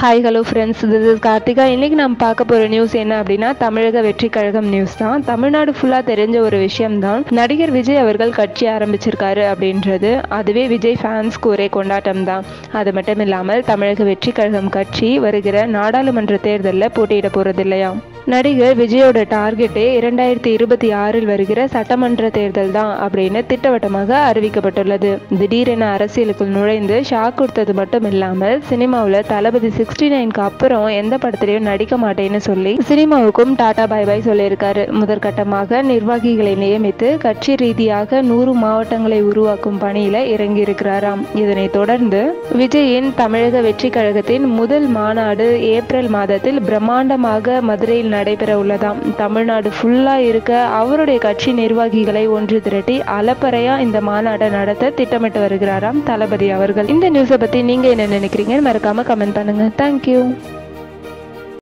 Hi hello friends, this is Karthika. இன்றைக்கி நம்ம பார்க்க போகிற நியூஸ் என்ன அப்படின்னா, தமிழக வெற்றி கழகம் நியூஸ் தான். தமிழ்நாடு ஃபுல்லாக தெரிஞ்ச ஒரு விஷயம்தான், நடிகர் விஜய் அவர்கள் கட்சி ஆரம்பிச்சிருக்காரு அப்படின்றது. அதுவே விஜய் ஃபேன்ஸ்க்கு ஒரே கொண்டாட்டம் தான். அது மட்டும் இல்லாமல் தமிழக வெற்றி கழகம் கட்சி வருகிற நாடாளுமன்ற தேர்தலில் போட்டியிட போகிறது இல்லையா. நடிகர் விஜயோட டார்கெட்டே 2026 வருகிற சட்டமன்ற தேர்தல் தான் அப்படின்னு திட்டவட்டமாக அறிவிக்கப்பட்டுள்ளது. திடீரென அரசியலுக்குள் நுழைந்து ஷாக் கொடுத்தது மட்டும் இல்லாமல், சினிமாவில் தளபதி 69க்கு அப்புறம் எந்த படத்திலையும் நடிக்க மாட்டேன்னு சொல்லி சினிமாவுக்கும் டாடா பை பை சொல்லியிருக்காரு. முதற்கட்டமாக நிர்வாகிகளை நியமித்து கட்சி ரீதியாக 100 மாவட்டங்களை உருவாக்கும் பணியில இறங்கி இருக்கிறாராம். இதனை தொடர்ந்து விஜயின் தமிழக வெற்றி கழகத்தின் முதல் மாநாடு ஏப்ரல் மாதத்தில் பிரம்மாண்டமாக மதுரையில் நடைபெற உள்ளதாம். தமிழ்நாடு ஃபுல்லா இருக்க அவருடைய கட்சி நிர்வாகிகளை ஒன்று திரட்டி அலப்பறையா இந்த மாநாட்டை நடத்த திட்டமிட்டு வருகிறாராம் தளபதி அவர்கள். இந்த நியூஸை பத்தி நீங்க என்ன நினைக்கிறீங்க? மறக்காம கமெண்ட் பண்ணுங்க. தேங்க்யூ.